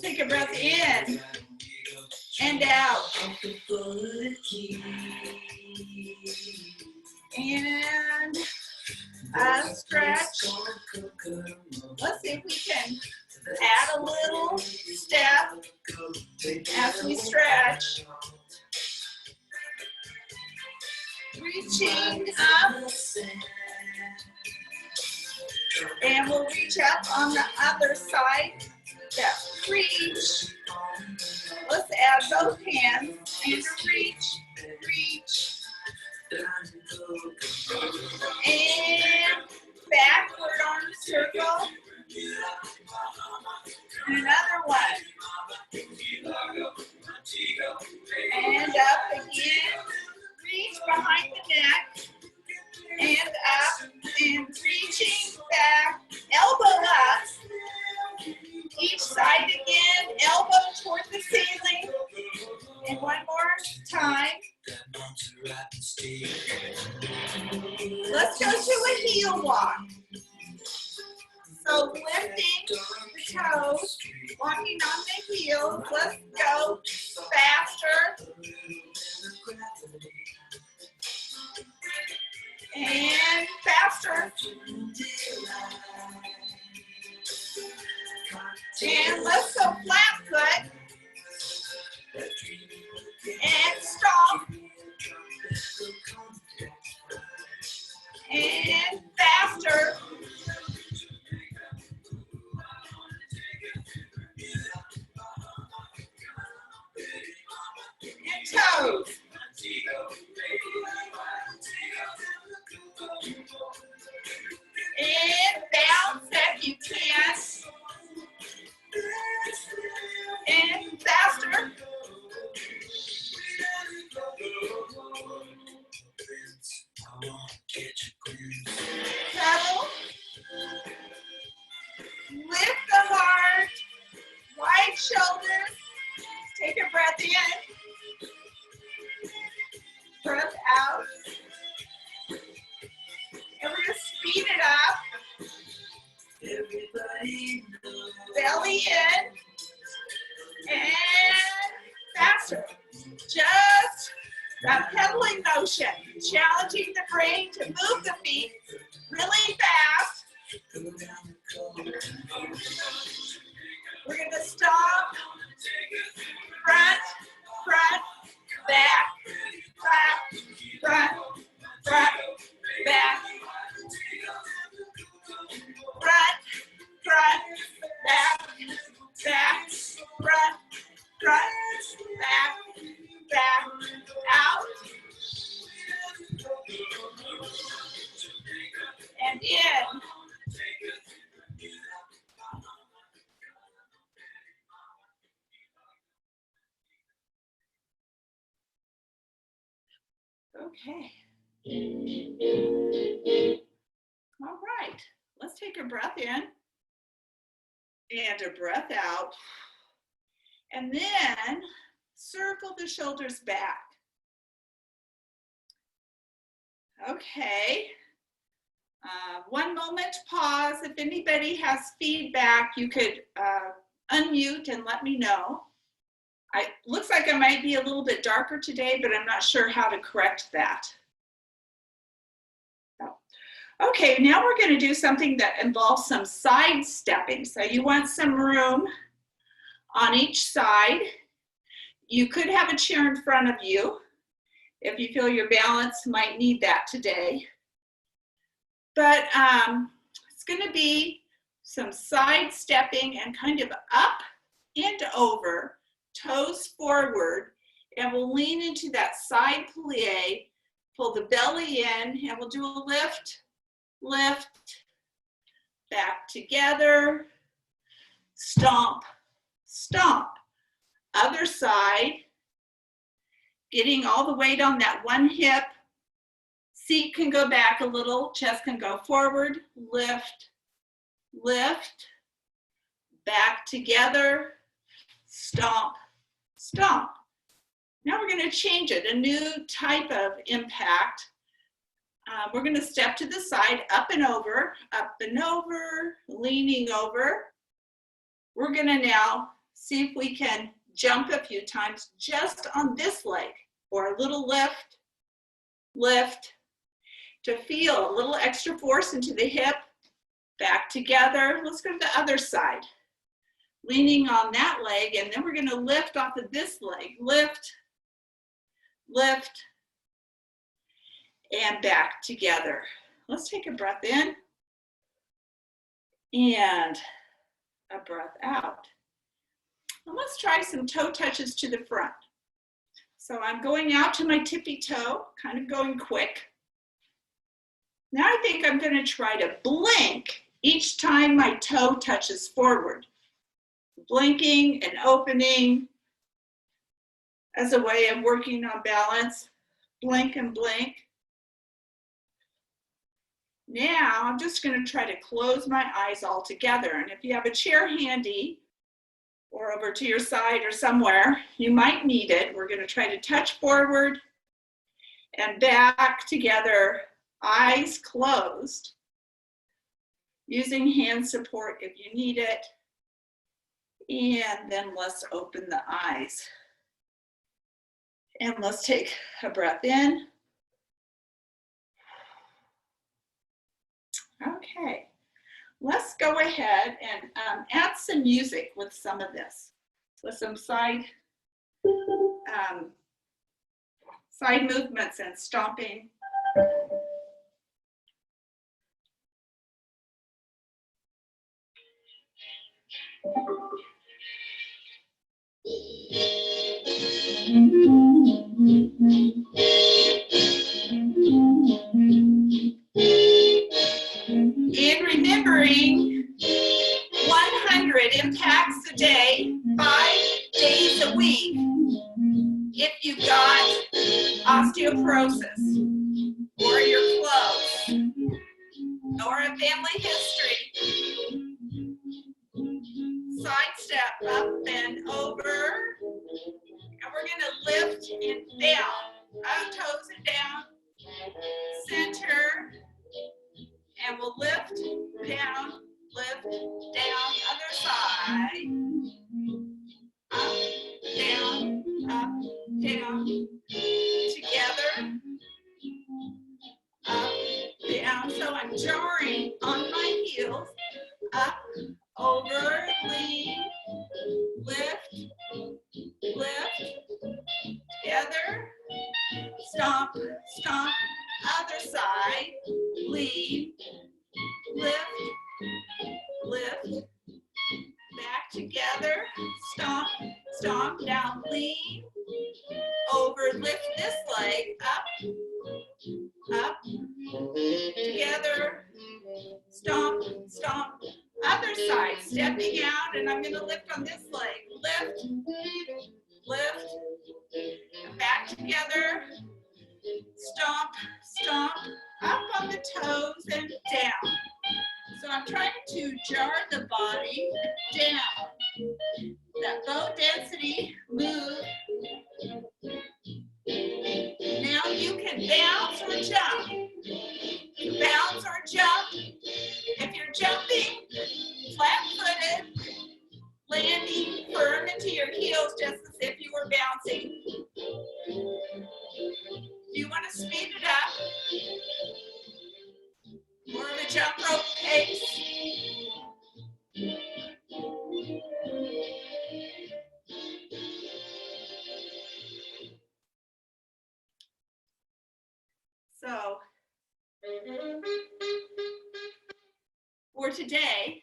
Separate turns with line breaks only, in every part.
Take a breath in and out. And stretch. Let's see if we can add a little step as we stretch. Reaching up. And we'll reach up on the other side. That reach. Let's add both hands and reach, reach. And backward arm circle. And another one. And up again. Reach behind the neck. And up and reaching back. Elbow up. Each side again. Elbow toward the ceiling. And one more time. Let's go to a heel walk. So lifting the toes, walking on the heels. Let's go faster. And faster. And let's go flat foot. And stop. And faster. And toes. And bounce if you can. And faster. Pedal. Lift the heart. Wide shoulders. Take a breath in. Breath out. And we're going to speed it up. Belly in. And faster. Just that pedaling motion. Challenging the brain to move the feet really fast. We're going to stop. Front, front, back, back, front, front, back. Front, front, back, back, front, front, back, back, out. And in. Okay. All right. Let's take a breath in and a breath out. And then circle the shoulders back. Okay. One moment, pause. If anybody has feedback, you could unmute and let me know. Looks like I might be a little bit darker today, but I'm not sure how to correct that. Okay, now we're going to do something that involves some side stepping. So you want some room on each side. You could have a chair in front of you if you feel your balance might need that today. But it's going to be some side stepping and kind of up and over, toes forward, and we'll lean into that side plie, pull the belly in, and we'll do a lift, lift, back together, stomp, stomp. Other side, getting all the weight on that one hip. Seat can go back a little, chest can go forward, lift, lift, back together, stomp, stomp. Now we're going to change it, a new type of impact. We're going to step to the side, up and over, leaning over. We're going to now see if we can jump a few times just on this leg, or a little lift, lift, to feel a little extra force into the hip, back together. Let's go to the other side. Leaning on that leg, and then we're going to lift off of this leg. Lift, lift, and back together. Let's take a breath in and a breath out. And let's try some toe touches to the front. So I'm going out to my tippy toe, kind of going quick. Now I think I'm going to try to blink each time my toe touches forward. Blinking and opening as a way of working on balance. Blink and blink. Now I'm just going to try to close my eyes all together. And if you have a chair handy or over to your side or somewhere, you might need it. We're going to try to touch forward and back together, eyes closed, using hand support if you need it. And then let's open the eyes. And let's take a breath in. Okay, let's go ahead and add some music with some of this. With some side movements and stomping. And remembering 100 impacts a day, 5 days a week, if you've got osteoporosis, or you're close, or a family history. Side step up and over, and we're going to lift and down, toes and down, center, and we'll lift, down, other side, up, down, together, up, down. So I'm jarring on my heels, up, over, lean, lift, together, stomp, stomp, other side, lean, lift, back together, stomp, stomp, down, lean, over, lift this leg, up, together, stomp, stomp, other side, stepping out, and I'm going to lift on this leg, lift, and back together, stomp, stomp, up on the toes and down. So I'm trying to jar the body down. That bone density move. Now you can bounce or jump. Bounce or jump. If you're jumping, flat-footed, landing firm into your heels just as if you were bouncing. If you want to speed it up, more of a jump rope pace. So, for today,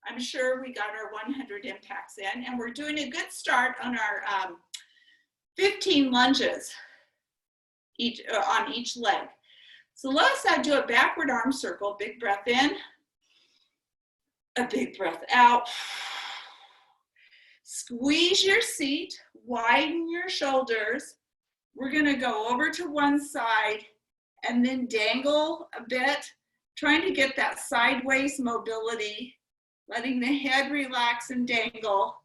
I'm sure we got our 100 impacts in, and we're doing a good start on our 15 lunges on each leg. So let's do a backward arm circle. Big breath in, a big breath out. Squeeze your seat, widen your shoulders. We're gonna go over to one side and then dangle a bit, trying to get that sideways mobility, letting the head relax and dangle.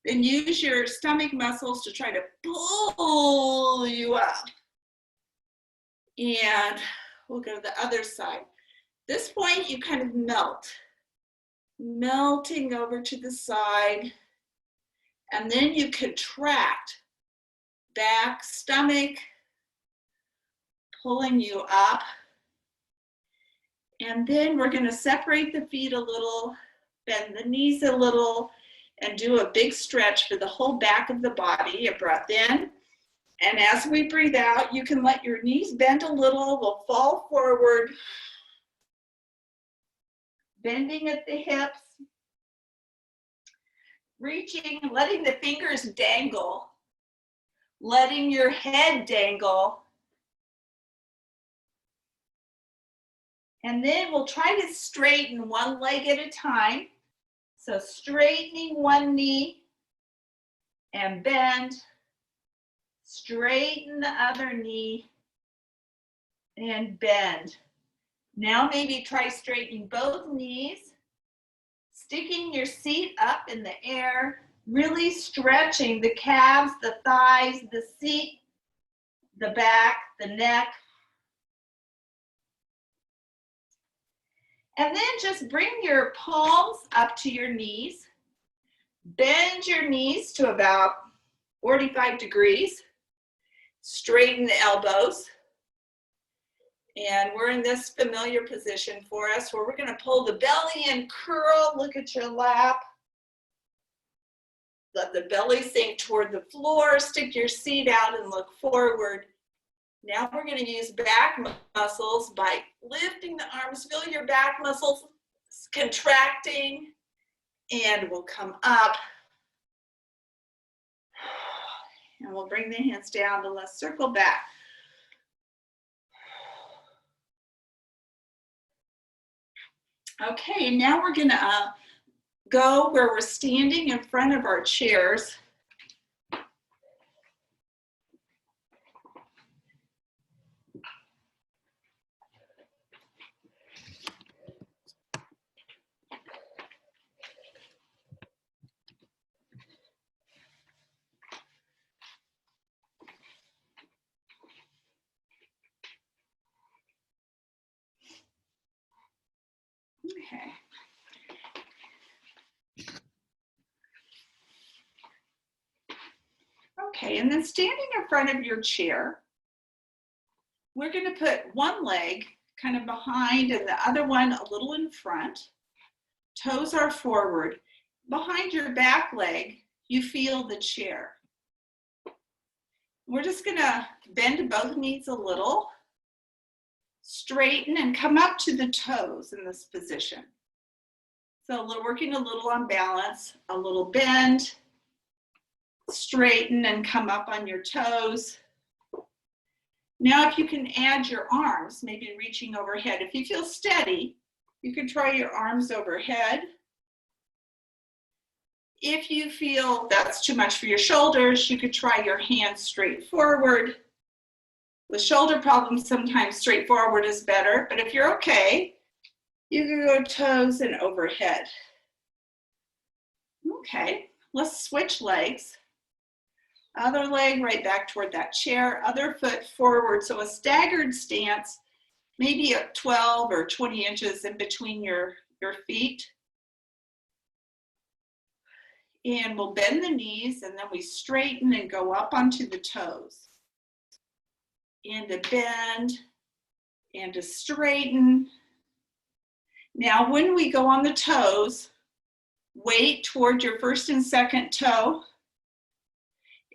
Then use your stomach muscles to try to pull you up. And We'll go to the other side. This point, you kind of melt, melting over to the side, and then you contract back, stomach, pulling you up. And then we're going to separate the feet a little, bend the knees a little, and do a big stretch for the whole back of the body. A breath in. And as we breathe out, you can let your knees bend a little. We'll fall forward, bending at the hips, reaching, letting the fingers dangle, letting your head dangle. And then we'll try to straighten one leg at a time. So straightening one knee and bend. Straighten the other knee and bend. Now maybe try straightening both knees, sticking your seat up in the air, really stretching the calves, the thighs, the seat, the back, the neck. And then just bring your palms up to your knees. Bend your knees to about 45 degrees. Straighten the elbows. And we're in this familiar position for us where we're going to pull the belly in, curl, look at your lap. Let the belly sink toward the floor, stick your seat out and look forward. Now we're going to use back muscles by lifting the arms. Feel your back muscles contracting, and we'll come up. And we'll bring the hands down to let's circle back. Okay, now we're going to go where we're standing in front of our chairs. Okay. Okay, and then standing in front of your chair, we're going to put one leg kind of behind and the other one a little in front. Toes are forward. Behind your back leg, you feel the chair. We're just going to bend both knees a little, straighten and come up to the toes in this position. So working a little on balance, a little bend, straighten and come up on your toes. Now if you can add your arms, maybe reaching overhead. If you feel steady, you can try your arms overhead. If you feel that's too much for your shoulders, you could try your hands straight forward. With shoulder problems, sometimes straight forward is better, but if you're okay, you can go toes and overhead. Okay, let's switch legs. Other leg right back toward that chair, other foot forward. So a staggered stance, maybe at 12 or 20 inches in between your feet. And we'll bend the knees and then we straighten and go up onto the toes. And a bend and a straighten. Now when we go on the toes, weight toward your first and second toe.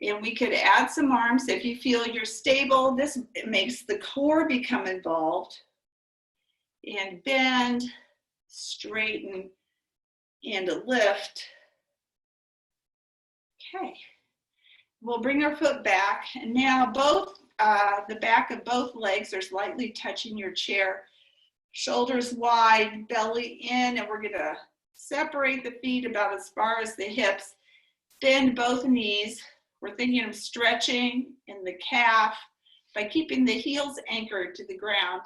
And we could add some arms if you feel you're stable. This makes the core become involved. And bend, straighten, and a lift. Okay. We'll bring our foot back. And now both, the back of both legs are slightly touching your chair. Shoulders wide, belly in, and we're going to separate the feet about as far as the hips. Bend both knees. We're thinking of stretching in the calf by keeping the heels anchored to the ground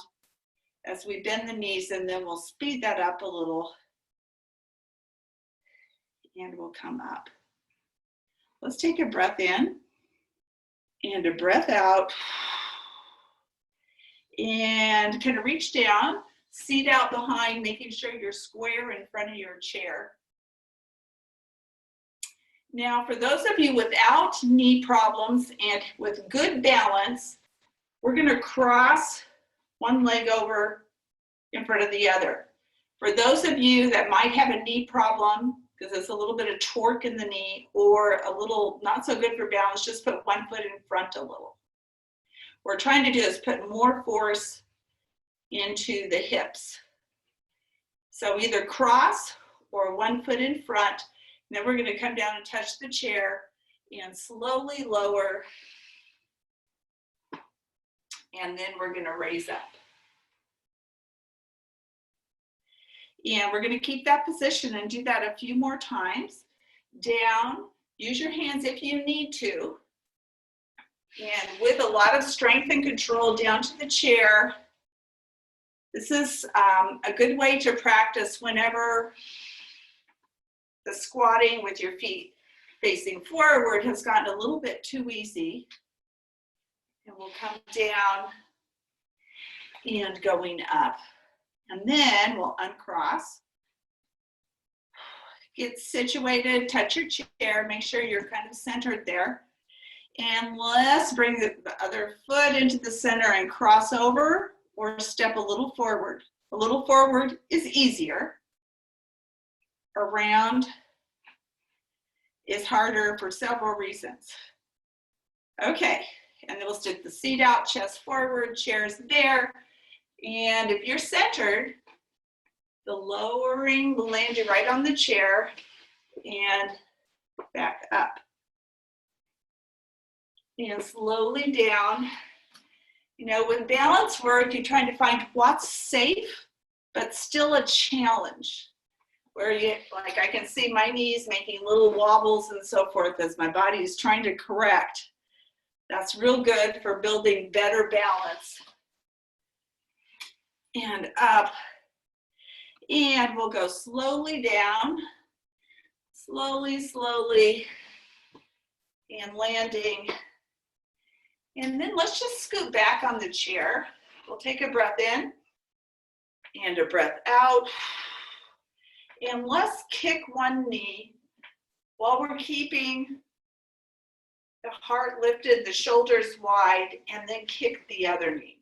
as we bend the knees, and then we'll speed that up a little and we'll come up. Let's take a breath in and a breath out. And kind of reach down, seat out behind, making sure you're square in front of your chair. Now, for those of you without knee problems and with good balance, we're going to cross one leg over in front of the other. For those of you that might have a knee problem, because it's a little bit of torque in the knee or a little not so good for balance, just put one foot in front a little. What we're trying to do is put more force into the hips. So either cross or one foot in front. And then we're going to come down and touch the chair and slowly lower. And then we're going to raise up. And we're going to keep that position and do that a few more times. Down, use your hands if you need to. And with a lot of strength and control down to the chair. This is a good way to practice whenever the squatting with your feet facing forward has gotten a little bit too easy. And we'll come down and going up. And then we'll uncross. Get situated, touch your chair, make sure you're kind of centered there. And let's bring the other foot into the center and cross over or step a little forward. A little forward is easier. Around is harder for several reasons. Okay, and then we'll stick the seat out, chest forward, chairs there. And if you're centered, the lowering will land you right on the chair and back up. And slowly down. You know, with balance work, you're trying to find what's safe, but still a challenge. Where you, like I can see my knees making little wobbles and so forth as my body is trying to correct. That's real good for building better balance. And up, and we'll go slowly down, slowly, and landing. And then let's just scoot back on the chair. We'll take a breath in and a breath out. And let's kick one knee while we're keeping the heart lifted, the shoulders wide, and then kick the other knee.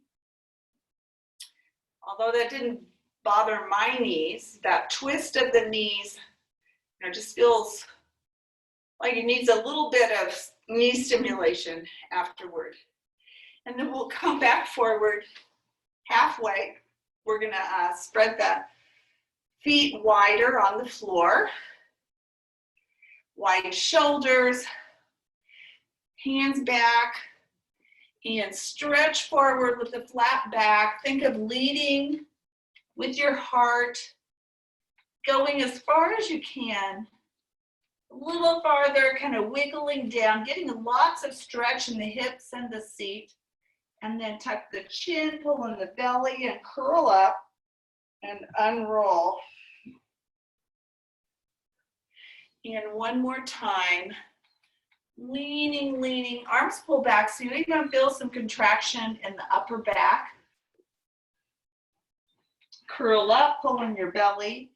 Although that didn't bother my knees, that twist of the knees, you know, just feels like it needs a little bit of knee stimulation afterward. And then we'll come back forward halfway. We're gonna spread the feet wider on the floor. Wide shoulders, hands back, and stretch forward with the flat back. Think of leading with your heart, going as far as you can, a little farther, kind of wiggling down, getting lots of stretch in the hips and the seat, and then tuck the chin, pull in the belly, and curl up and unroll. And one more time. Leaning, arms pull back, so you're going to feel some contraction in the upper back. Curl up, pull in your belly,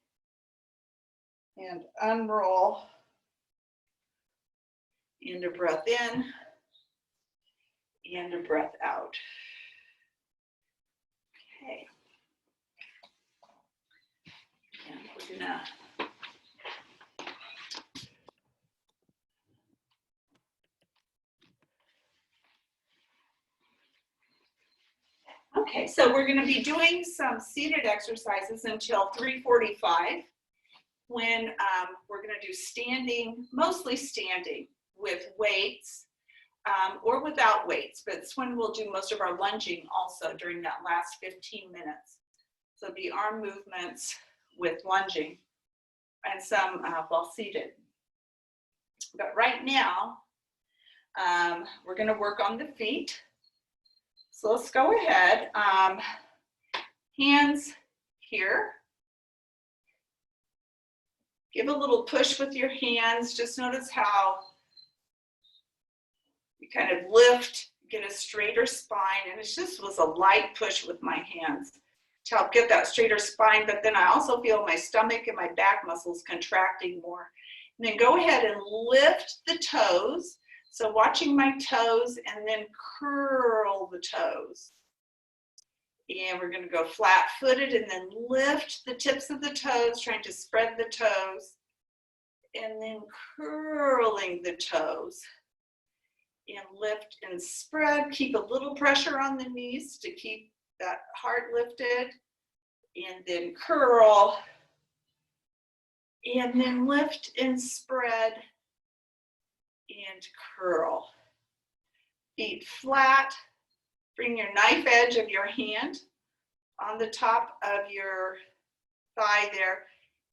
and unroll. And a breath in, and a breath out. Okay. And we're gonna Okay, so we're going to be doing some seated exercises until 3:45 when we're going to do standing, mostly standing with weights or without weights, but it's when we'll do most of our lunging also during that last 15 minutes. So it'll be arm movements with lunging and some while seated. But right now, we're going to work on the feet. So let's go ahead, hands here. Give a little push with your hands. Just notice how you kind of lift, get a straighter spine, and it just was a light push with my hands to help get that straighter spine, but then I also feel my stomach and my back muscles contracting more. And then go ahead and lift the toes. So watching my toes, and then curl the toes. And we're going to go flat-footed and then lift the tips of the toes, trying to spread the toes, and then curling the toes. And lift and spread. Keep a little pressure on the knees to keep that heart lifted. And then curl. And then lift and spread. And curl. Feet flat. Bring your knife edge of your hand on the top of your thigh there,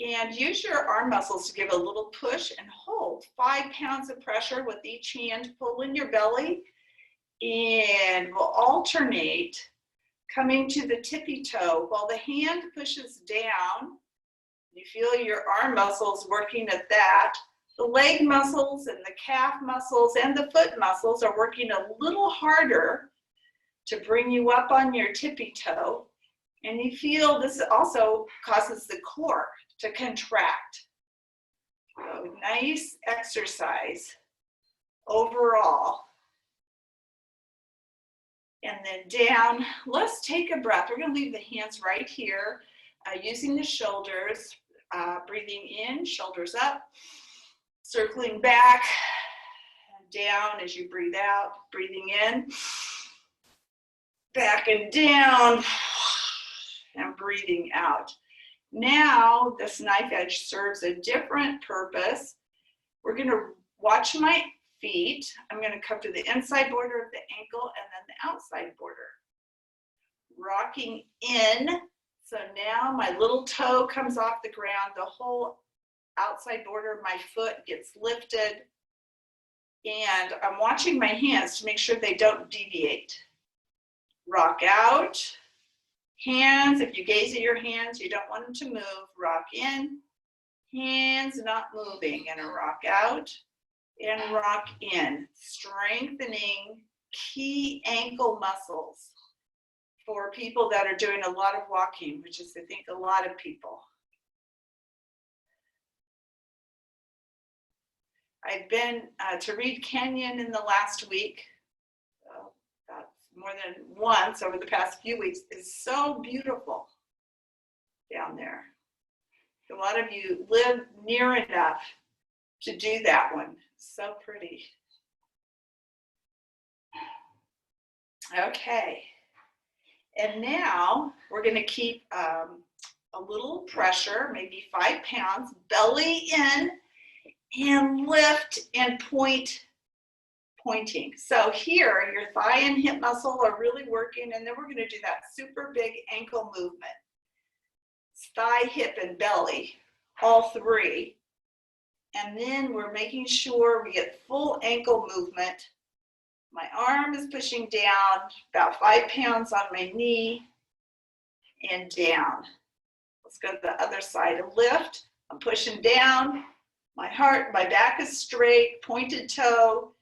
and use your arm muscles to give a little push and hold. 5 pounds of pressure with each hand. Pull in your belly, and we'll alternate coming to the tippy toe. While the hand pushes down, you feel your arm muscles working at that. The leg muscles and the calf muscles and the foot muscles are working a little harder to bring you up on your tippy toe. And you feel this also causes the core to contract. So nice exercise overall. And then down. Let's take a breath. We're going to leave the hands right here, using the shoulders, breathing in, shoulders up, circling back and down as you breathe out, breathing in, back and down, and breathing out. Now this knife edge serves a different purpose. We're going to watch my feet. I'm going to come to the inside border of the ankle and then the outside border. Rocking in. So now my little toe comes off the ground. The whole outside border of my foot gets lifted. And I'm watching my hands to make sure they don't deviate. Rock out. Hands, if you gaze at your hands, you don't want them to move. Rock in. Hands not moving. And a rock out. And rock in. Strengthening key ankle muscles for people that are doing a lot of walking, which is, I think, a lot of people. I've been to Reed Canyon in the last week. More than once over the past few weeks. It's so beautiful down there. A lot of you live near enough to do that one. So pretty. Okay. And now we're going to keep a little pressure, maybe 5 pounds, belly in, and lift and pointing. So here, your thigh and hip muscle are really working, and then we're going to do that super big ankle movement. Thigh, hip, and belly, all 3. And then we're making sure we get full ankle movement. My arm is pushing down, about 5 pounds on my knee, and down. Let's go to the other side. A lift, I'm pushing down. My back is straight, pointed toe,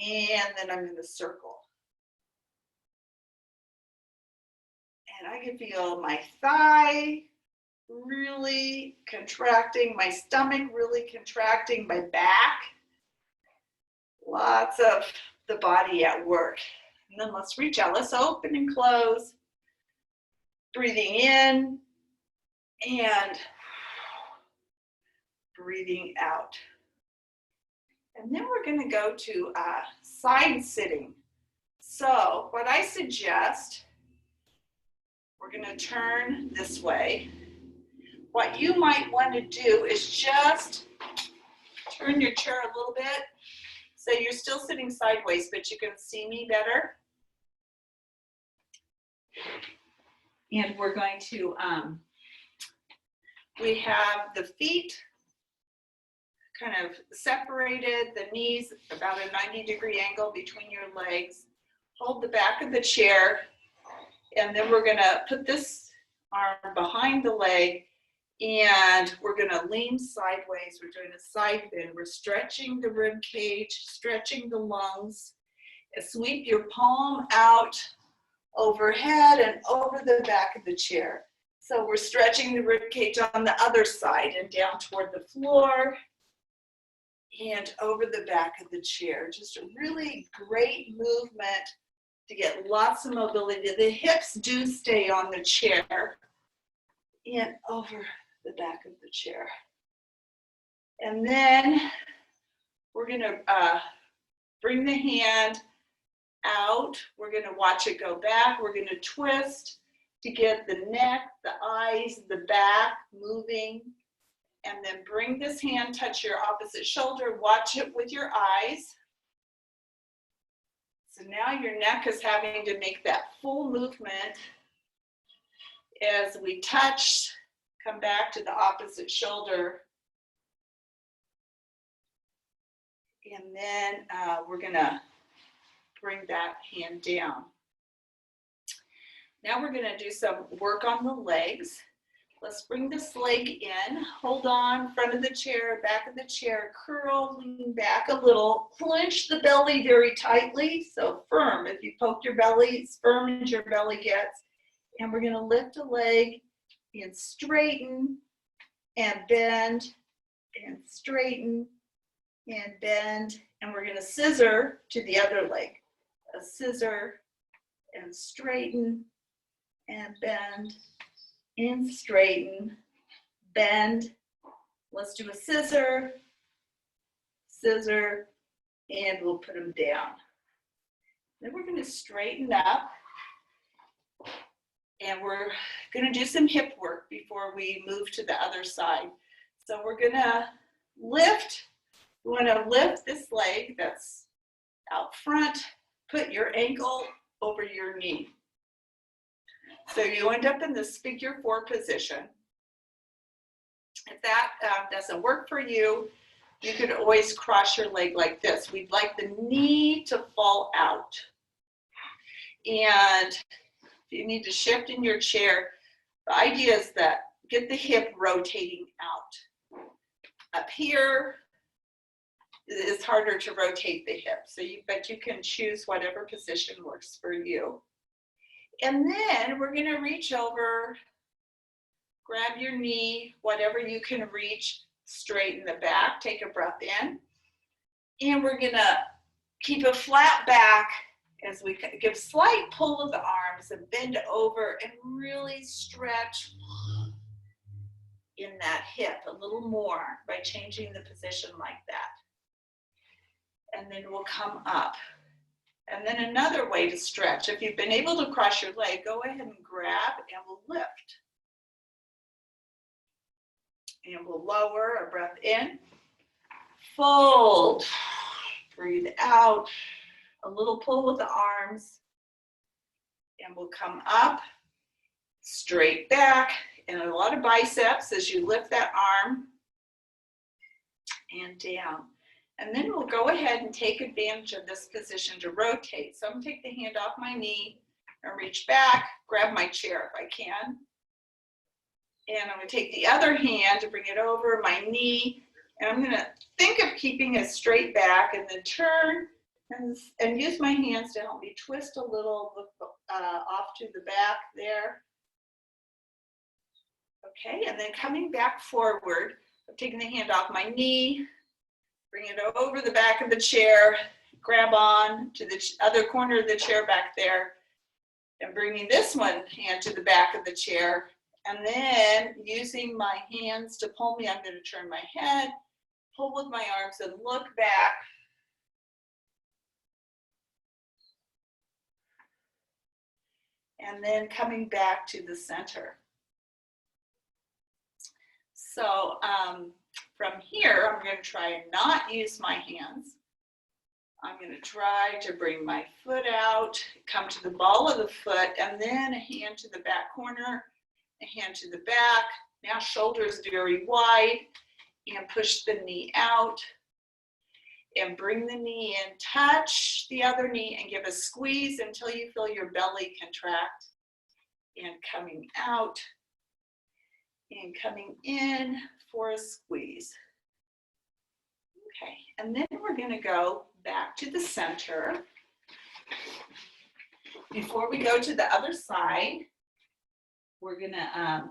and then I'm in the circle. And I can feel my thigh really contracting, my stomach really contracting, my back. Lots of the body at work. And then let's reach out. Let's open and close. Breathing in and breathing out. And then we're going to go to side sitting. So what I suggest, we're going to turn this way. What you might want to do is just turn your chair a little bit so you're still sitting sideways, but you can see me better. And we're going to, we have the feet kind of separated, the knees about a 90-degree angle between your legs. Hold the back of the chair, and then we're going to put this arm behind the leg, and we're going to lean sideways. We're doing a side bend. We're stretching the rib cage, stretching the lungs, Sweep your palm out overhead and over the back of the chair. So we're stretching the rib cage on the other side and down toward the floor and over the back of the chair. Just a really great movement to get lots of mobility. The hips do stay on the chair and over the back of the chair. And then we're gonna bring the hand out. We're gonna watch it go back. We're gonna twist to get the neck, the eyes, the back moving. And then bring this hand, touch your opposite shoulder, watch it with your eyes. So now your neck is having to make that full movement as we touch, come back to the opposite shoulder. And then we're gonna bring that hand down. Now we're gonna do some work on the legs. Let's bring this leg in, hold on, front of the chair, back of the chair, curl, lean back a little, clench the belly very tightly, so firm. If you poke your belly, as firm as your belly gets. And we're gonna lift a leg and straighten and bend and straighten and bend. And we're gonna scissor to the other leg. A scissor and straighten and bend and straighten, bend. Let's do a scissor, scissor, and we'll put them down. Then we're going to straighten up, and we're going to do some hip work before we move to the other side. So we're going to lift. We want to lift this leg that's out front, put your ankle over your knee. So you end up in this figure 4 position. If that doesn't work for you, you could always cross your leg like this. We'd like the knee to fall out. And if you need to shift in your chair, the idea is that get the hip rotating out. Up here, it's harder to rotate the hip, but you can choose whatever position works for you. And then we're going to reach over, grab your knee, whatever you can reach, straighten the back, take a breath in. And we're going to keep a flat back as we give slight pull of the arms and bend over and really stretch in that hip a little more by changing the position like that. And then we'll come up. And then another way to stretch, if you've been able to cross your leg, go ahead and grab and we'll lift. And we'll lower, a breath in, fold, breathe out, a little pull with the arms, and we'll come up, straight back, and a lot of biceps as you lift that arm, and down. And then we'll go ahead and take advantage of this position to rotate. So I'm going to take the hand off my knee and reach back, grab my chair if I can. And I'm going to take the other hand to bring it over my knee. And I'm going to think of keeping it straight back and then turn and use my hands to help me twist a little off to the back there. Okay, and then coming back forward, I'm taking the hand off my knee, bring it over the back of the chair, grab on to the other corner of the chair back there, and bringing this one hand to the back of the chair. And then using my hands to pull me, I'm going to turn my head, pull with my arms and look back. And then coming back to the center. So from here, I'm going to try and not use my hands. I'm going to try to bring my foot out, come to the ball of the foot, and then a hand to the back corner, a hand to the back. Now shoulders very wide, and push the knee out. And bring the knee in, touch the other knee, and give a squeeze until you feel your belly contract. And coming out, and coming in for a squeeze. Okay, and then we're going to go back to the center. Before we go to the other side, we're gonna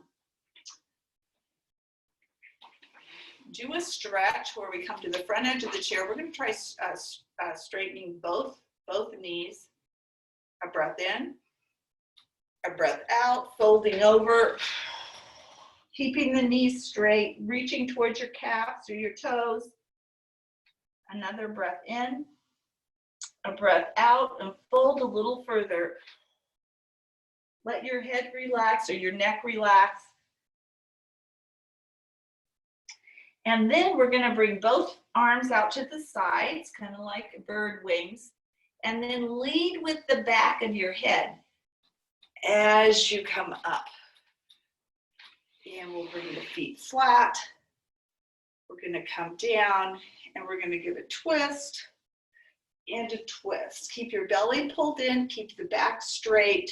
do a stretch where we come to the front edge of the chair. We're gonna try straightening both knees. A breath in, a breath out, folding over, keeping the knees straight, reaching towards your calves or your toes. Another breath in, a breath out, and fold a little further. Let your head relax or your neck relax. And then we're gonna bring both arms out to the sides, kind of like bird wings, and then lead with the back of your head as you come up. And we'll bring the feet flat. We're gonna come down and we're gonna give a twist and a twist. Keep your belly pulled in, keep the back straight.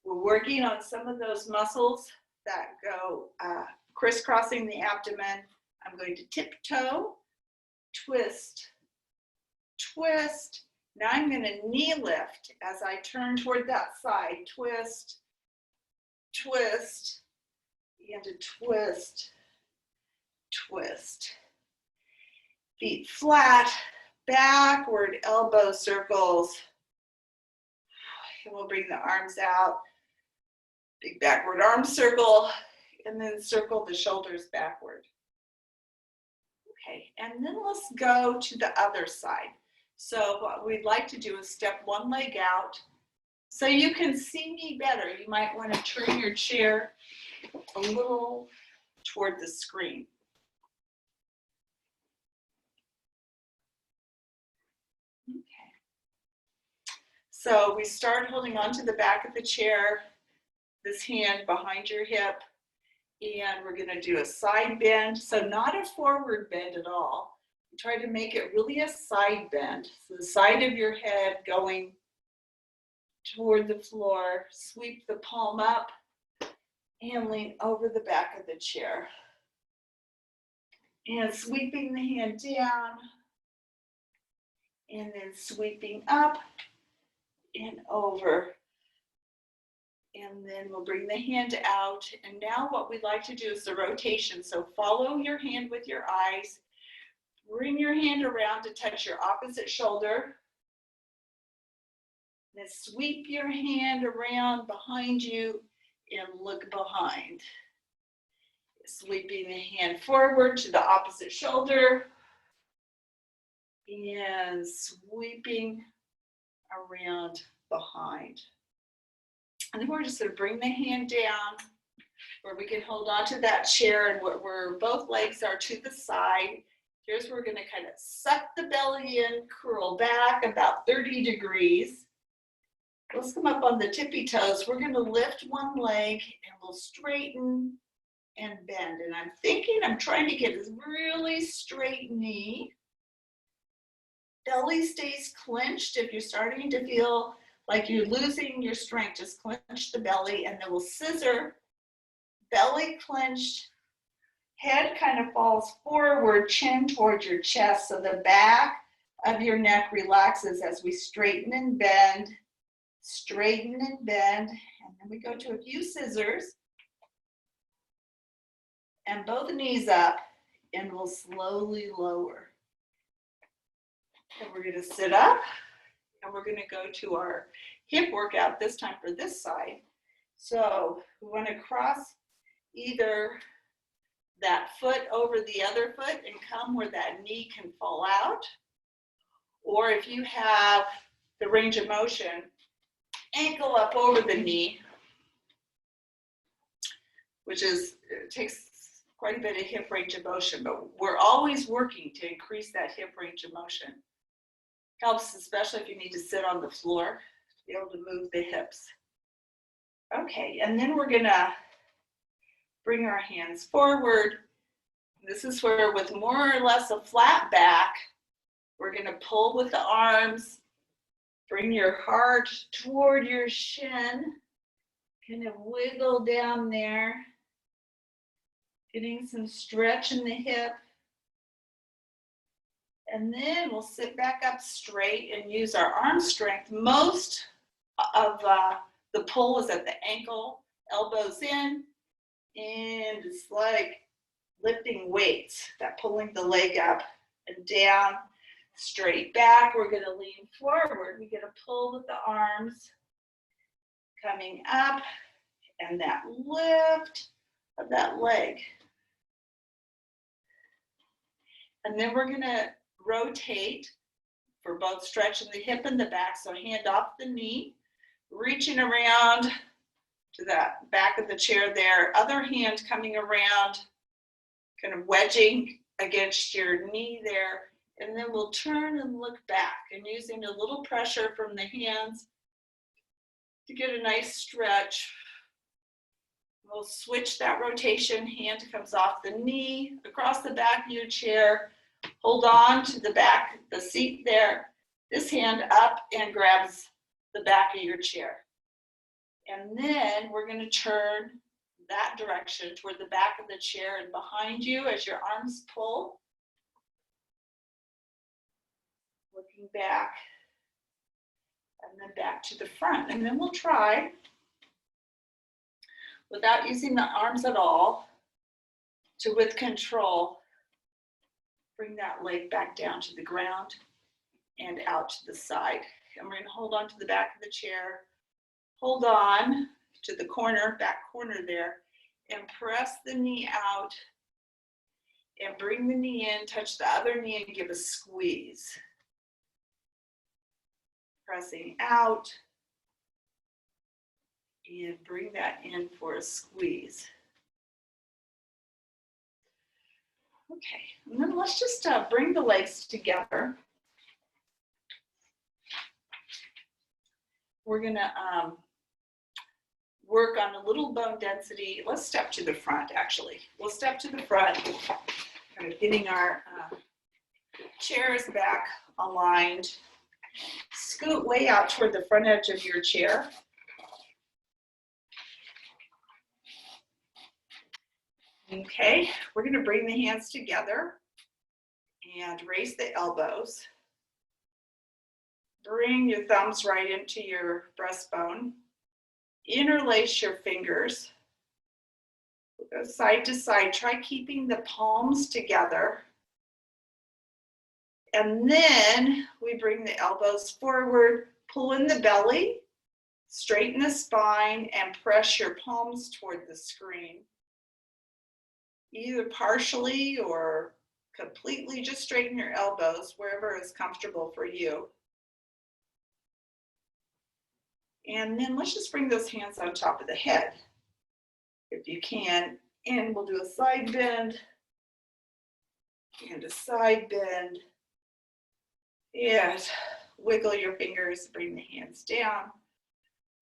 We're working on some of those muscles that go crisscrossing the abdomen. I'm going to tiptoe, twist, twist. Now I'm going to knee lift as I turn toward that side. Twist, twist, and a twist, twist. Feet flat, backward elbow circles. And we'll bring the arms out. Big backward arm circle, and then circle the shoulders backward. Okay, and then let's go to the other side. So what we'd like to do is step one leg out. So you can see me better, you might want to turn your chair a little toward the screen. Okay. So we start holding on to the back of the chair, this hand behind your hip, and we're going to do a side bend. So not a forward bend at all. Try to make it really a side bend. So the side of your head going toward the floor, sweep the palm up and lean over the back of the chair. And sweeping the hand down and then sweeping up and over. And then we'll bring the hand out. And now what we'd like to do is the rotation. So follow your hand with your eyes. Bring your hand around to touch your opposite shoulder. Then sweep your hand around behind you and look behind. Sweeping the hand forward to the opposite shoulder and sweeping around behind. And then we're just going to bring the hand down where we can hold on to that chair and where both legs are to the side. Here's where we're going to kind of suck the belly in, curl back about 30 degrees. Let's come up on the tippy toes. We're going to lift one leg and we'll straighten and bend. And I'm trying to get a really straight knee. Belly stays clenched. If you're starting to feel like you're losing your strength, just clench the belly and then we'll scissor. Belly clenched. Head kind of falls forward, chin towards your chest, so the back of your neck relaxes as we straighten and bend, and then we go to a few scissors, and both knees up, and we'll slowly lower. And we're going to sit up, and we're going to go to our hip workout, this time for this side. So we want to cross either that foot over the other foot and come where that knee can fall out. Or if you have the range of motion, ankle up over the knee, which takes quite a bit of hip range of motion, but we're always working to increase that hip range of motion. Helps, especially if you need to sit on the floor, to be able to move the hips. Okay, and then we're gonna bring our hands forward. This is where, with more or less a flat back, we're going to pull with the arms, bring your heart toward your shin, kind of wiggle down there, getting some stretch in the hip. And then we'll sit back up straight and use our arm strength. Most of the pull is at the ankle, elbows in, and it's like lifting weights, that pulling the leg up and down, straight back. We're going to lean forward. We get a pull with the arms coming up and that lift of that leg. And then we're going to rotate for both stretching the hip and the back. So hand off the knee, reaching around to that back of the chair there. Other hand coming around, kind of wedging against your knee there. And then we'll turn and look back and using a little pressure from the hands to get a nice stretch. We'll switch that rotation. Hand comes off the knee, across the back of your chair. Hold on to the back, the seat there. This hand up and grabs the back of your chair. And then we're going to turn that direction toward the back of the chair and behind you as your arms pull. Looking back and then back to the front. And then we'll try, without using the arms at all, to with control, bring that leg back down to the ground and out to the side. And we're going to hold on to the back of the chair. Hold on to the corner, back corner there, and press the knee out and bring the knee in, touch the other knee and give a squeeze. Pressing out and bring that in for a squeeze. Okay, and then let's just bring the legs together. We're gonna work on a little bone density. Let's step to the front, actually. We'll step to the front, kind of getting our chairs back aligned. Scoot way out toward the front edge of your chair. Okay, we're going to bring the hands together and raise the elbows. Bring your thumbs right into your breastbone. Interlace your fingers. Go side to side. Try keeping the palms together. And then we bring the elbows forward, pull in the belly, straighten the spine, and press your palms toward the screen. Either partially or completely, just straighten your elbows wherever is comfortable for you. And then let's just bring those hands on top of the head, if you can. And we'll do a side bend and a side bend. And wiggle your fingers, bring the hands down.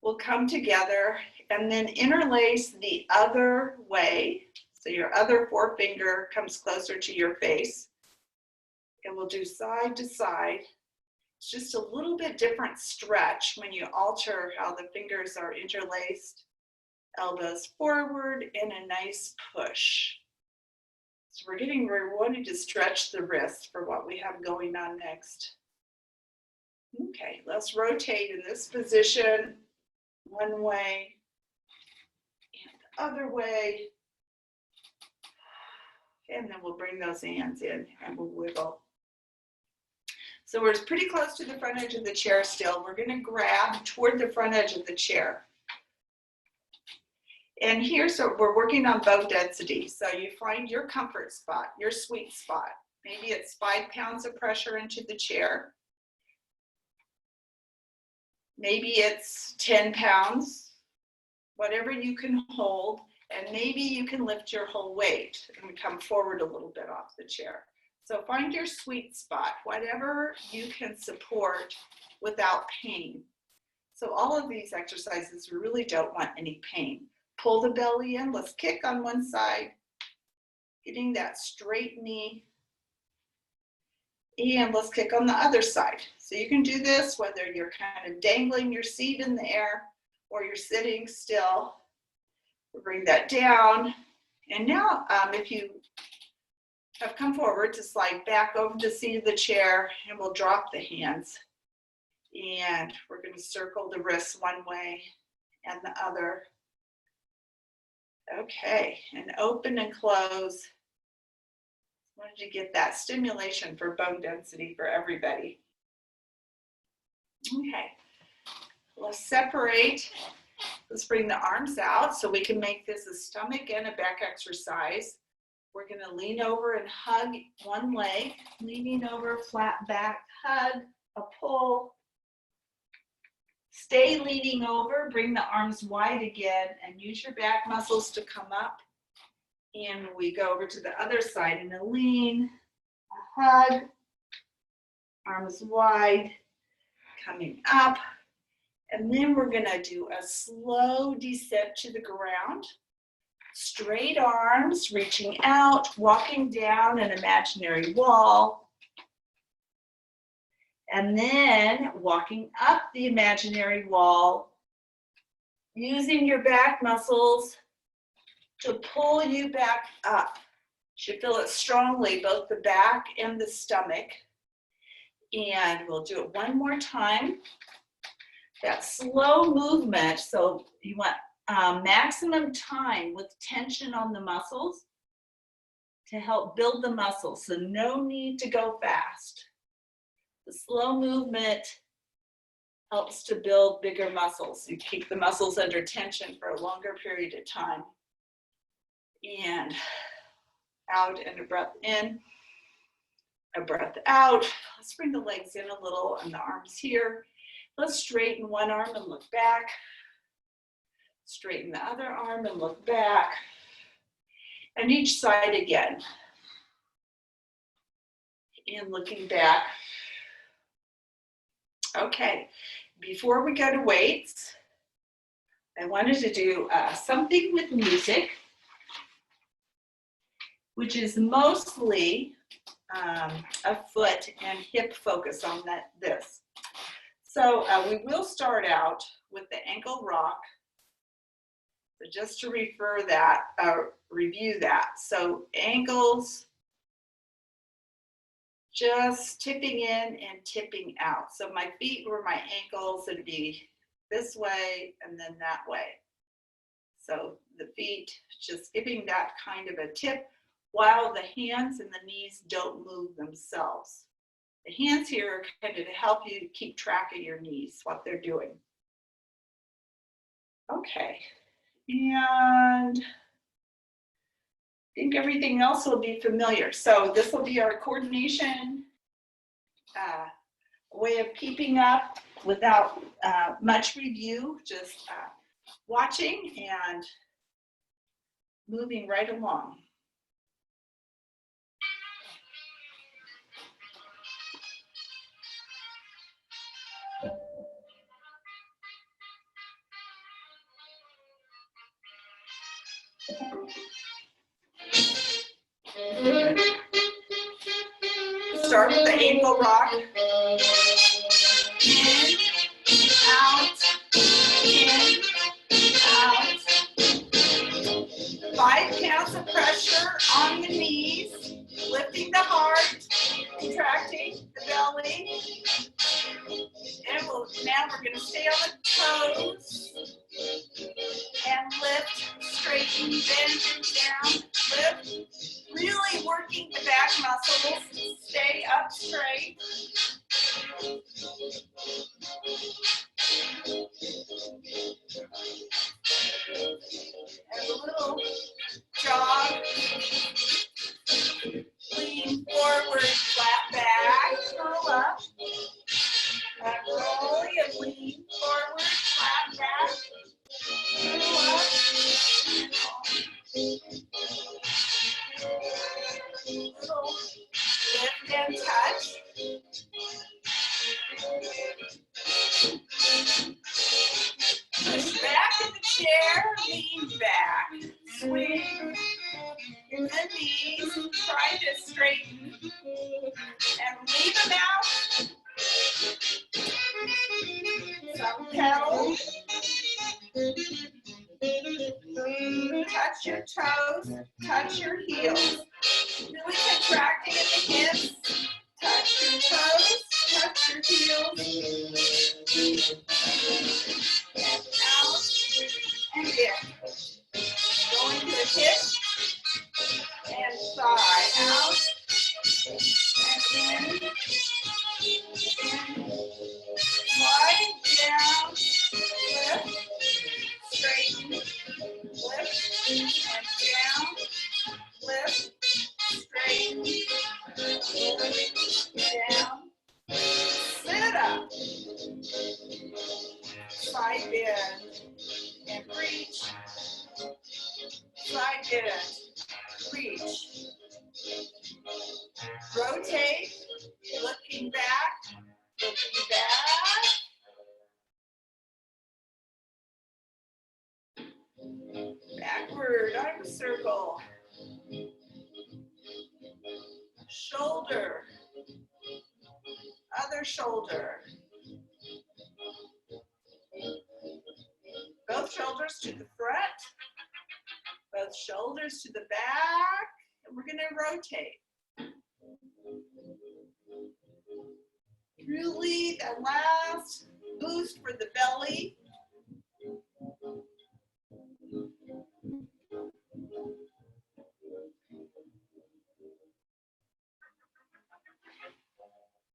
We'll come together and then interlace the other way. So your other forefinger comes closer to your face. And we'll do side to side. It's just a little bit different stretch when you alter how the fingers are interlaced. Elbows forward and a nice push. So we're wanting to stretch the wrist for what we have going on next. Okay, let's rotate in this position, one way and the other way. And then we'll bring those hands in and we'll wiggle. So we're pretty close to the front edge of the chair still. We're going to grab toward the front edge of the chair. And here, so we're working on bone density. So you find your comfort spot, your sweet spot. Maybe it's 5 pounds of pressure into the chair. Maybe it's 10 pounds, whatever you can hold. And maybe you can lift your whole weight and come forward a little bit off the chair. So find your sweet spot, whatever you can support without pain. So all of these exercises, we really don't want any pain. Pull the belly in. Let's kick on one side, getting that straight knee. And let's kick on the other side. So you can do this whether you're kind of dangling your seat in the air or you're sitting still. We'll bring that down. And now if you have come forward to slide back over the seat of the chair, and we'll drop the hands And we're going to circle the wrists one way and the other. Okay, and open and close. Wanted to get that stimulation for bone density for everybody. Okay, let's separate. Let's bring the arms out so we can make this a stomach and a back exercise. We're going to lean over and hug one leg, leaning over, flat back, hug, a pull. Stay leaning over, bring the arms wide again, and use your back muscles to come up. And we go over to the other side in a lean, a hug, arms wide, coming up. And then we're gonna do a slow descent to the ground. Straight arms, reaching out, walking down an imaginary wall. And then walking up the imaginary wall, using your back muscles to pull you back up. You should feel it strongly, both the back and the stomach. And we'll do it one more time. That slow movement, so you want maximum time with tension on the muscles to help build the muscles, so no need to go fast. The slow movement helps to build bigger muscles. You keep the muscles under tension for a longer period of time. And out and a breath in, a breath out. Let's bring the legs in a little and the arms here. Let's straighten one arm and look back. Straighten the other arm and look back. And each side again. And looking back. Okay, before we go to weights, I wanted to do something with music, which is mostly a foot and hip focus on this. So we will start out with the ankle rock. So just to review that. So ankles, just tipping in and tipping out. So my feet were my ankles, it'd be this way and then that way. So the feet just giving that kind of a tip while the hands and the knees don't move themselves. The hands here are kind of to help you keep track of your knees, what they're doing. Okay, and I think everything else will be familiar. So this will be our coordination, way of keeping up without much review, just watching and moving right along. Start with the ankle rock. In, out, in, out. 5 counts of pressure on the knees, lifting the heart, contracting the belly. And now we're going to stay on the toes and lift, straighten, bend down, lift. Really working the back muscles. Stay up straight. And a little jog. Lean forward, flat back, curl up. And roll and lean forward, flat back, curl up. Little lift and touch. Push back in the chair, lean back. Swing in the knees, try to straighten. And leave them out. Some pedals. Touch your toes, touch your heels. Really contracting at the hips. Touch your toes, touch your heels. rotate, looking back, looking back. Backward, arm circle. Shoulder. Other shoulder. Both shoulders to the front. Both shoulders to the back. And we're going to rotate. Really, that last boost for the belly.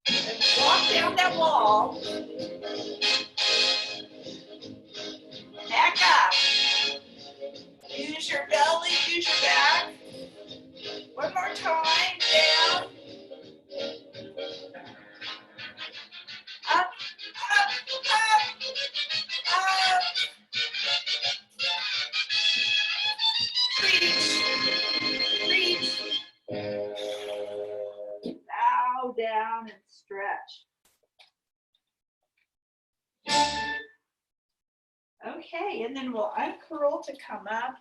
And walk down that wall. Back up. Use your belly, use your back. One more time, down. Up, up, up, up. Reach, reach. Bow down and stretch. Okay, and then we'll uncurl to come up.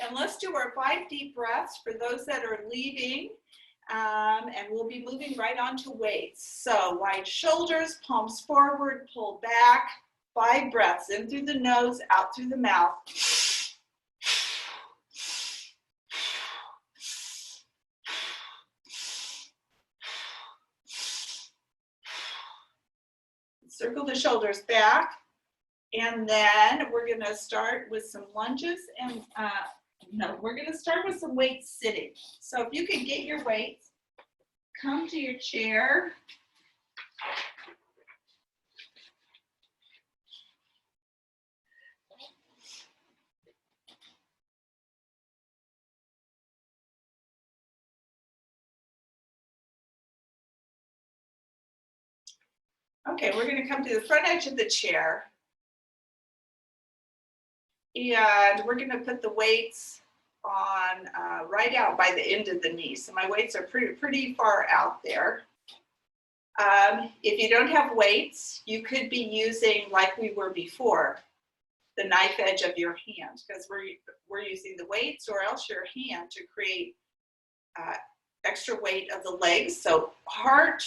And let's do our 5 deep breaths for those that are leaving. And we'll be moving right on to weights. So wide shoulders, palms forward, pull back. 5 breaths, in through the nose, out through the mouth. Circle the shoulders back. And then we're going to start with some lunges and we're going to start with some weights sitting. So if you could get your weights, come to your chair. Okay, we're going to come to the front edge of the chair. And we're going to put the weights on right out by the end of the knee. So my weights are pretty far out there. If you don't have weights, you could be using, like we were before, the knife edge of your hand, because we're using the weights or else your hand to create extra weight of the legs. So heart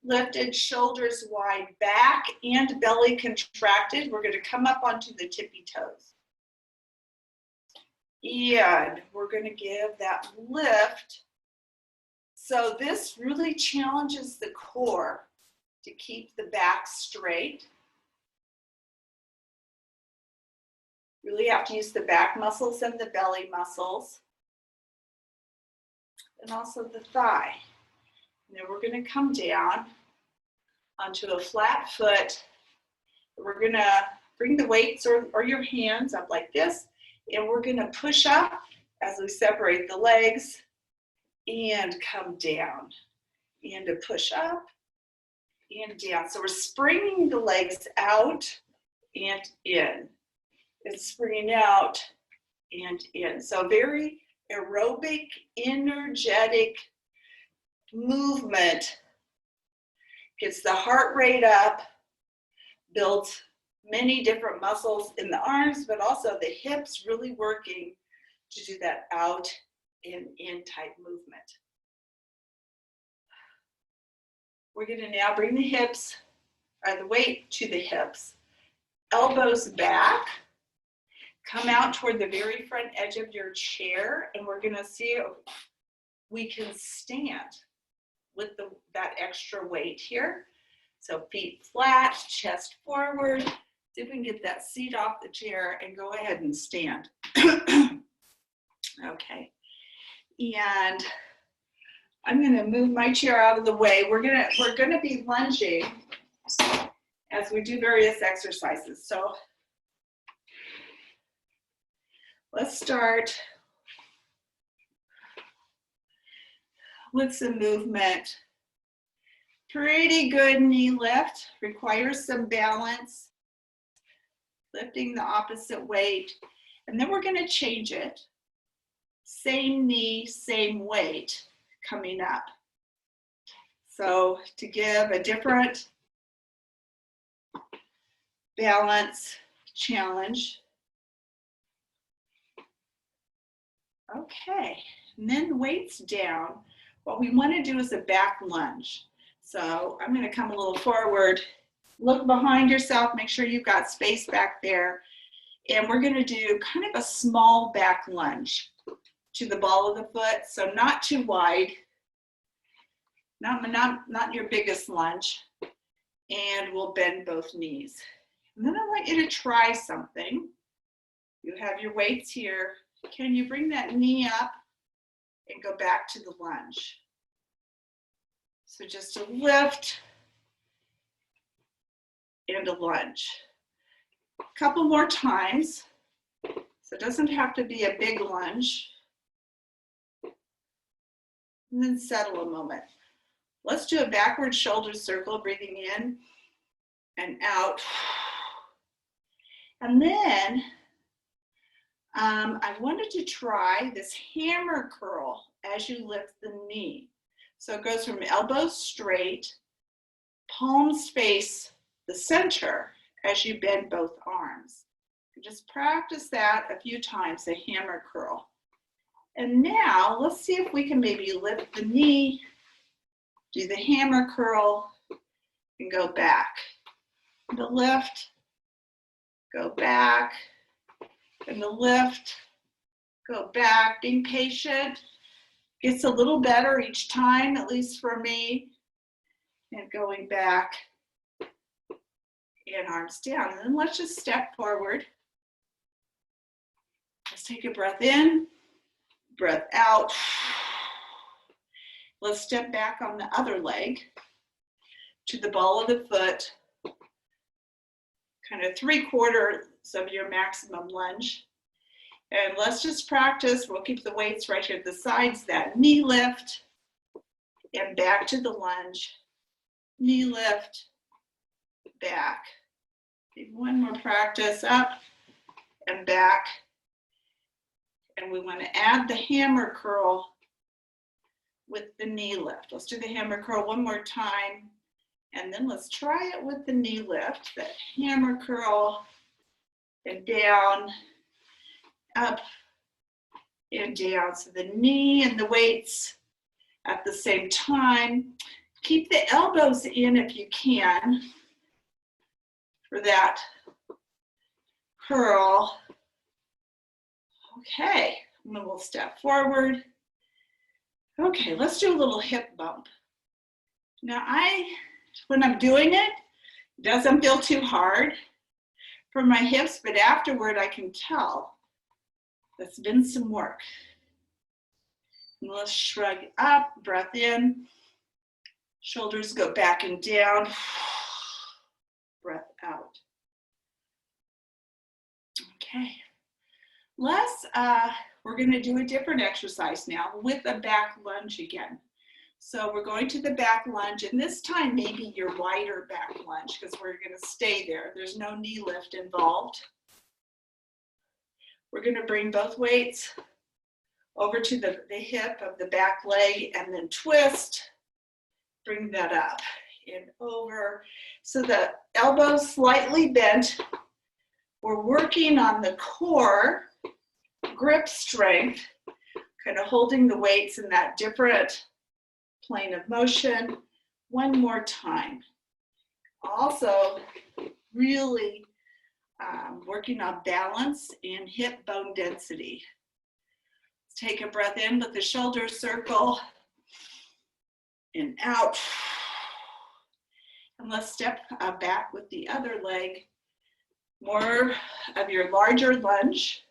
lifted, shoulders wide, back and belly contracted. We're going to come up onto the tippy toes. And we're going to give that lift. So this really challenges the core to keep the back straight. Really have to use the back muscles and the belly muscles. And also the thigh. And then we're going to come down onto a flat foot. We're going to bring the weights or your hands up like this. And we're going to push up as we separate the legs and come down. And to push up and down. So we're springing the legs out and in. And springing out and in. So very aerobic, energetic movement. Gets the heart rate up, builds many different muscles in the arms, but also the hips really working to do that out and in type movement. We're going to now bring the hips, or the weight to the hips, elbows back, come out toward the very front edge of your chair, and we're going to see if we can stand with that extra weight here. So feet flat, chest forward. See if we can get that seat off the chair and go ahead and stand. Okay. And I'm going to move my chair out of the way. We're going to be lunging as we do various exercises. So let's start with some movement. Pretty good knee lift, requires some balance, lifting the opposite weight. And then we're going to change it. same knee, same weight coming up. So to give a different balance challenge. Okay, and then weights down. What we want to do is a back lunge. So I'm going to come a little forward, look behind yourself, make sure you've got space back there. And we're going to do kind of a small back lunge to the ball of the foot. So not too wide, not your biggest lunge. And we'll bend both knees. And then I want you to try something. You have your weights here. Can you bring that knee up and go back to the lunge? So just a lift and a lunge. A couple more times. So it doesn't have to be a big lunge. And then settle a moment. Let's do a backward shoulder circle, breathing in and out. And then I wanted to try this hammer curl as you lift the knee. So it goes from elbows straight, palms face the center as you bend both arms. And just practice that a few times, the hammer curl. And now let's see if we can maybe lift the knee, do the hammer curl, and go back. The lift, go back, and the lift, go back. Being patient gets a little better each time, at least for me. And going back and arms down. And then let's just step forward. Let's take a breath in, breath out. Let's step back on the other leg to the ball of the foot, kind of 3/4 of your maximum lunge. And let's just practice. We'll keep the weights right here at the sides, that knee lift and back to the lunge. Knee lift, back. One more practice, up and back. And we want to add the hammer curl with the knee lift. Let's do the hammer curl one more time. And then let's try it with the knee lift, that hammer curl and down, up and down. So the knee and the weights at the same time. Keep the elbows in if you can for that curl. Okay, and then we'll step forward. Okay, let's do a little hip bump. Now when I'm doing it, it doesn't feel too hard for my hips, but afterward I can tell that's been some work. And let's shrug up, breath in, shoulders go back and down, breath out. Okay, we're gonna do a different exercise now with a back lunge again. So we're going to the back lunge, and this time maybe your wider back lunge because we're gonna stay there. There's no knee lift involved. We're gonna bring both weights over to the hip of the back leg and then twist, bring that up and over. So the elbows slightly bent. We're working on the core, grip strength, kind of holding the weights in that different plane of motion. One more time. Also, really working on balance and hip bone density. Let's take a breath in with the shoulder circle and out. And let's step back with the other leg. More of your larger lunge,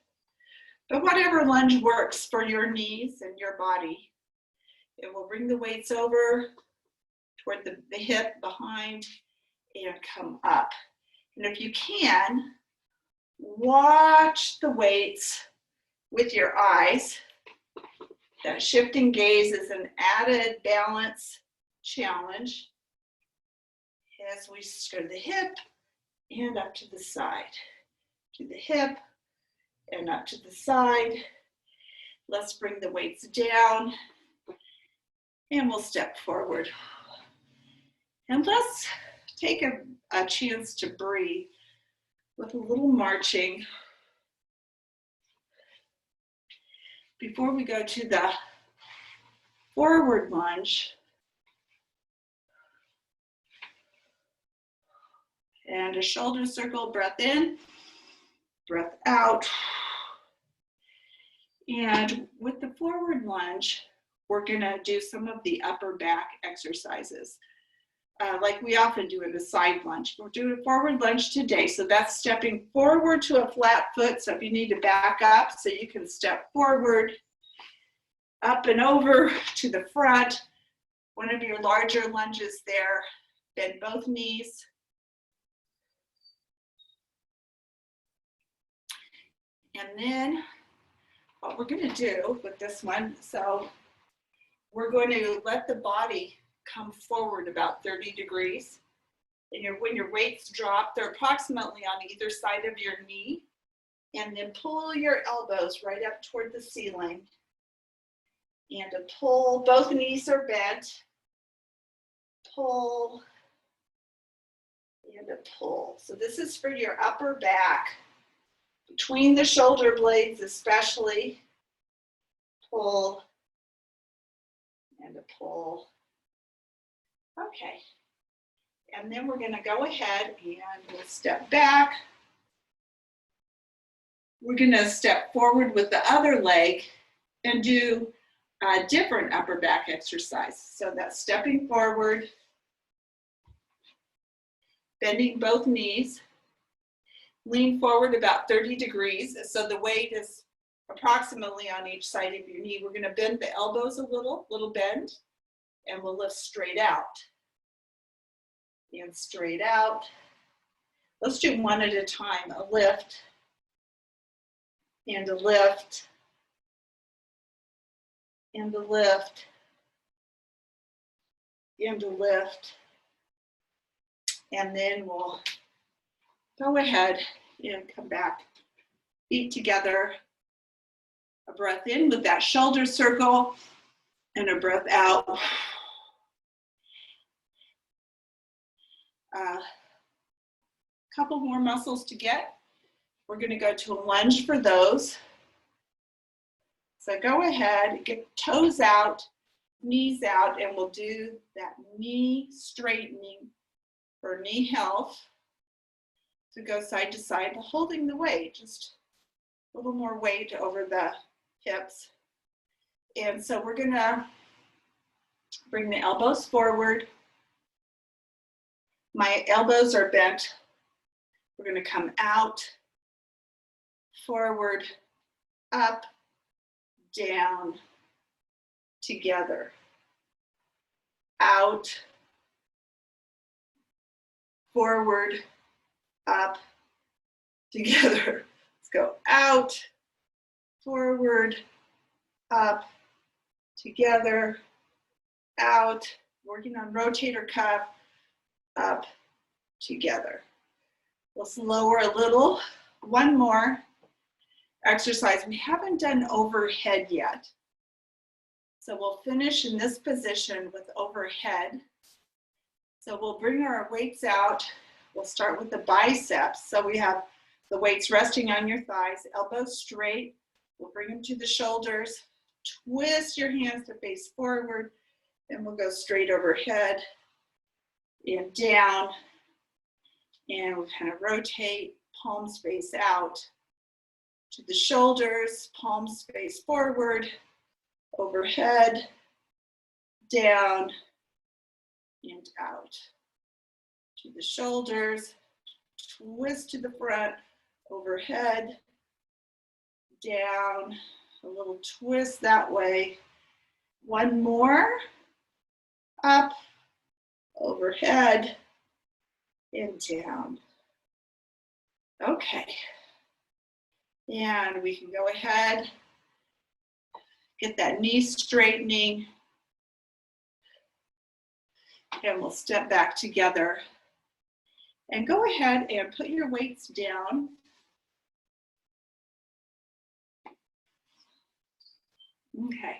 but whatever lunge works for your knees and your body. It will bring the weights over toward the hip behind and come up. And if you can, watch the weights with your eyes. That shifting gaze is an added balance challenge as we go to the hip and up to the side, to the hip and up to the side. Let's bring the weights down and we'll step forward. And let's take a chance to breathe with a little marching before we go to the forward lunge. And a shoulder circle, breath in, breath out. And with the forward lunge, we're gonna do some of the upper back exercises. Like we often do in the side lunge. We're doing a forward lunge today, so that's stepping forward to a flat foot. So if you need to back up, so you can step forward, up and over to the front. One of your larger lunges there, bend both knees. And then what we're gonna do with this one, so we're going to let the body come forward about 30 degrees. And when your weights drop, they're approximately on either side of your knee. And then pull your elbows right up toward the ceiling. And to pull, both knees are bent. Pull and a pull. So this is for your upper back, between the shoulder blades especially. Pull and a pull. Okay, and then we're gonna go ahead and we'll step back. We're gonna step forward with the other leg and do a different upper back exercise. So that's stepping forward, bending both knees, lean forward about 30 degrees. So the weight is approximately on each side of your knee. We're gonna bend the elbows a little bend, and we'll lift straight out. And straight out. Let's do one at a time. A lift and a lift and a lift and a lift. And then we'll go ahead and come back. Feet together. A breath in with that shoulder circle and a breath out. Couple more muscles to get. We're going to go to a lunge for those. So go ahead, get toes out, knees out, and we'll do that knee straightening for knee health. So go side to side, holding the weight, just a little more weight over the hips. And so we're going to bring the elbows forward. My elbows are bent. We're going to come out, forward, up, down, together, out, forward, up, together. Let's go out, forward, up, together, out, working on rotator cuff, up, together. Let's lower a little. One more exercise. We haven't done overhead yet. So we'll finish in this position with overhead. So we'll bring our weights out. We'll start with the biceps. So we have the weights resting on your thighs, elbows straight. We'll bring them to the shoulders. Twist your hands to face forward, and we'll go straight overhead and down. And we kind of rotate, palms face out to the shoulders, palms face forward, overhead, down, and out. To the shoulders, twist to the front, overhead, down, a little twist that way. One more, up, overhead, and down. Okay. And we can go ahead, get that knee straightening, and we'll step back together. And go ahead and put your weights down. Okay.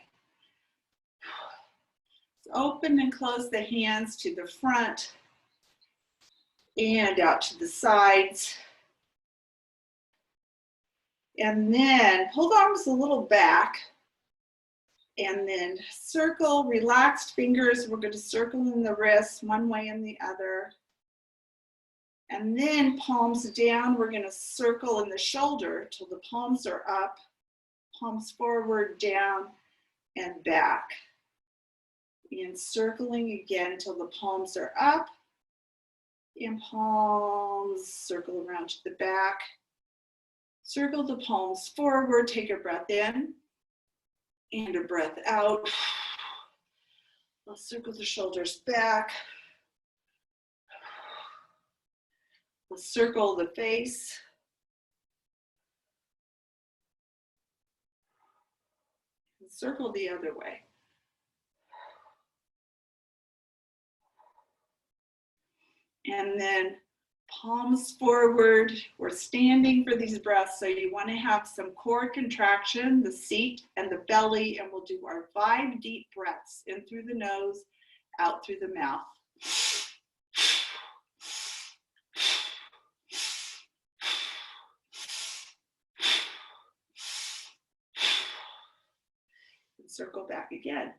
Open and close the hands to the front and out to the sides. And then pull the arms a little back. And then circle, relaxed fingers. We're going to circle in the wrists one way and the other. And then palms down. We're going to circle in the shoulder till the palms are up. Palms forward, down, and back. And circling again till the palms are up. And palms circle around to the back. Circle the palms forward. Take a breath in and a breath out. Let's circle the shoulders back. Let's circle the face. And circle the other way. And then palms forward. We're standing for these breaths, so you want to have some core contraction, the seat and the belly, and we'll do our 5 deep breaths, in through the nose, out through the mouth. And circle back again.